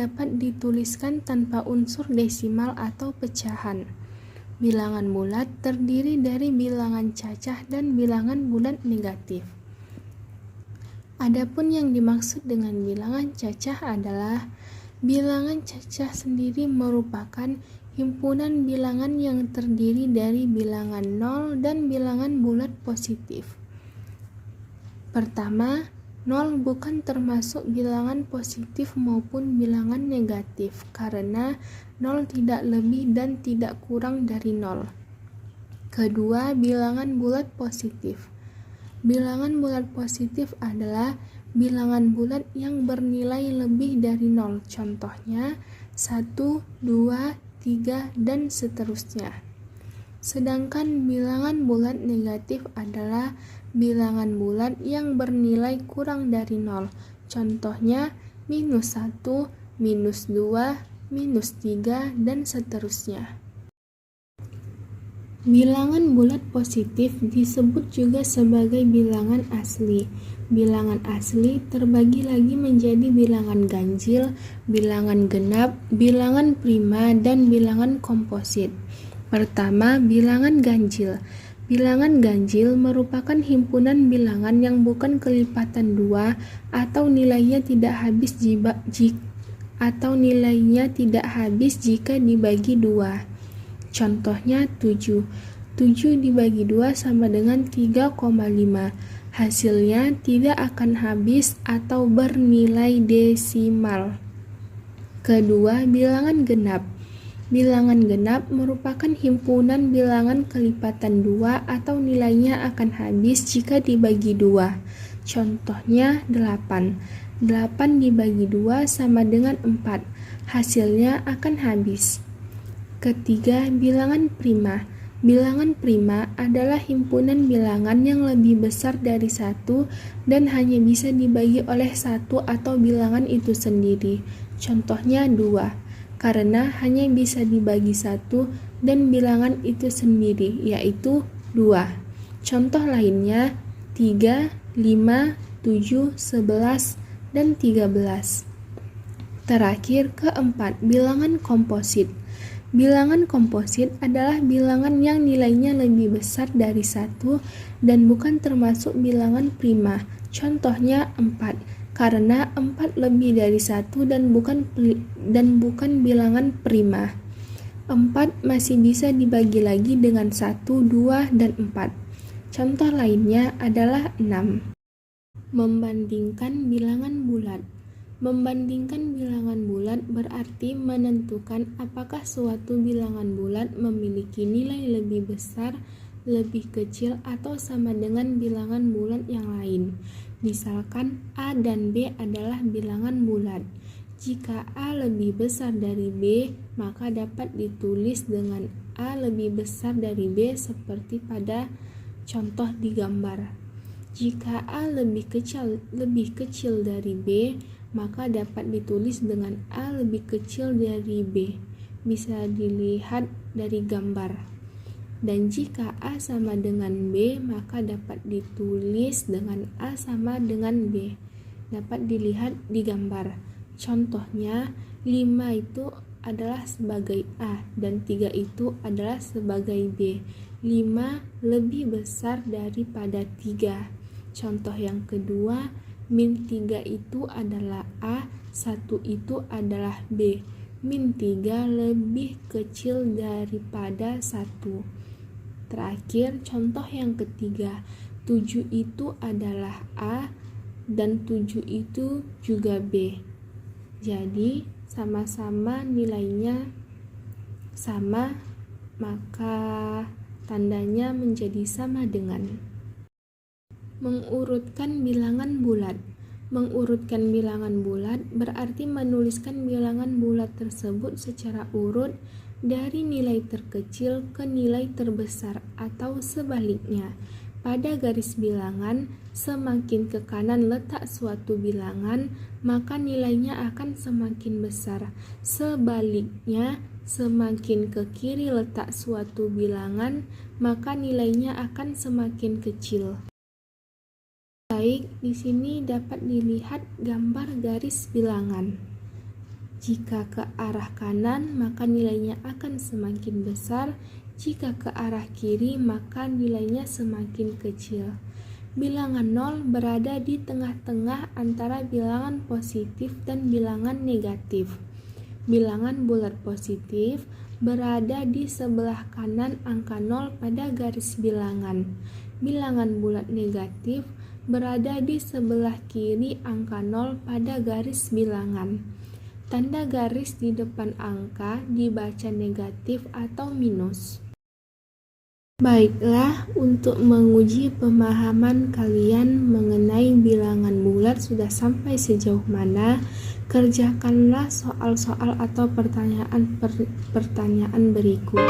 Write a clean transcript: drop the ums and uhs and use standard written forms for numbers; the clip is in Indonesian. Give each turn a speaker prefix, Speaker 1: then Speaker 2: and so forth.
Speaker 1: dapat dituliskan tanpa unsur desimal atau pecahan. Bilangan bulat terdiri dari bilangan cacah dan bilangan bulat negatif. Adapun yang dimaksud dengan bilangan cacah adalah bilangan cacah sendiri merupakan himpunan bilangan yang terdiri dari bilangan 0 dan bilangan bulat positif. Pertama, 0 bukan termasuk bilangan positif maupun bilangan negatif karena 0 tidak lebih dan tidak kurang dari 0. Kedua, bilangan bulat positif. Bilangan bulat positif adalah bilangan bulat yang bernilai lebih dari 0. Contohnya 1, 2, 3, dan seterusnya. Sedangkan bilangan bulat negatif adalah bilangan bulat yang bernilai kurang dari 0. Contohnya -1, -2, -3, dan seterusnya. Bilangan bulat positif disebut juga sebagai bilangan asli. Bilangan asli terbagi lagi menjadi bilangan ganjil, bilangan genap, bilangan prima, dan bilangan komposit. Pertama, bilangan ganjil. Bilangan ganjil merupakan himpunan bilangan yang bukan kelipatan 2 atau nilainya tidak habis jika dibagi 2. Contohnya 7. 7 dibagi 2 sama dengan 3,5. Hasilnya tidak akan habis atau bernilai desimal. Kedua, bilangan genap. Bilangan genap merupakan himpunan bilangan kelipatan 2 atau nilainya akan habis jika dibagi 2. Contohnya 8. 8 dibagi 2 sama dengan 4. Hasilnya akan habis. Ketiga, bilangan prima. Bilangan prima adalah himpunan bilangan yang lebih besar dari 1 dan hanya bisa dibagi oleh 1 atau bilangan itu sendiri. Contohnya 2, karena hanya bisa dibagi 1 dan bilangan itu sendiri, yaitu 2. Contoh lainnya 3, 5, 7, 11, dan 13. Terakhir, keempat, bilangan komposit. Bilangan komposit adalah bilangan yang nilainya lebih besar dari 1 dan bukan termasuk bilangan prima. Contohnya 4, karena 4 lebih dari 1 dan bukan bilangan prima. 4 masih bisa dibagi lagi dengan 1, 2, dan 4. Contoh lainnya adalah 6. Membandingkan bilangan bulat. Membandingkan bilangan bulat berarti menentukan apakah suatu bilangan bulat memiliki nilai lebih besar, lebih kecil, atau sama dengan bilangan bulat yang lain. Misalkan A dan B adalah bilangan bulat. Jika A lebih besar dari B, maka dapat ditulis dengan A lebih besar dari B seperti pada contoh di gambar. Jika A lebih kecil dari B, maka dapat ditulis dengan A lebih kecil dari B. Bisa dilihat dari gambar. Dan jika A sama dengan B, maka dapat ditulis dengan A sama dengan B. Dapat dilihat di gambar. Contohnya, 5 itu adalah sebagai A dan 3 itu adalah sebagai B. 5 lebih besar daripada 3. Contoh yang kedua, -3 itu adalah A, 1 itu adalah B. -3 lebih kecil daripada 1. Terakhir, contoh yang ketiga, 7 itu adalah A dan 7 itu juga B. Jadi, sama-sama nilainya sama, maka tandanya menjadi sama dengan. Mengurutkan bilangan bulat. Mengurutkan bilangan bulat berarti menuliskan bilangan bulat tersebut secara urut dari nilai terkecil ke nilai terbesar atau sebaliknya. Pada garis bilangan, semakin ke kanan letak suatu bilangan, maka nilainya akan semakin besar. Sebaliknya, semakin ke kiri letak suatu bilangan, maka nilainya akan semakin kecil. Baik, di sini dapat dilihat gambar garis bilangan. Jika ke arah kanan, maka nilainya akan semakin besar. Jika ke arah kiri, maka nilainya semakin kecil. Bilangan 0 berada di tengah-tengah antara bilangan positif dan bilangan negatif. Bilangan bulat positif berada di sebelah kanan angka 0 pada garis bilangan. Bilangan bulat negatif berada di sebelah kiri angka 0 pada garis bilangan. Tanda garis di depan angka dibaca negatif atau minus. Baiklah, untuk menguji pemahaman kalian mengenai bilangan bulat sudah sampai sejauh mana, kerjakanlah soal-soal atau pertanyaan berikut.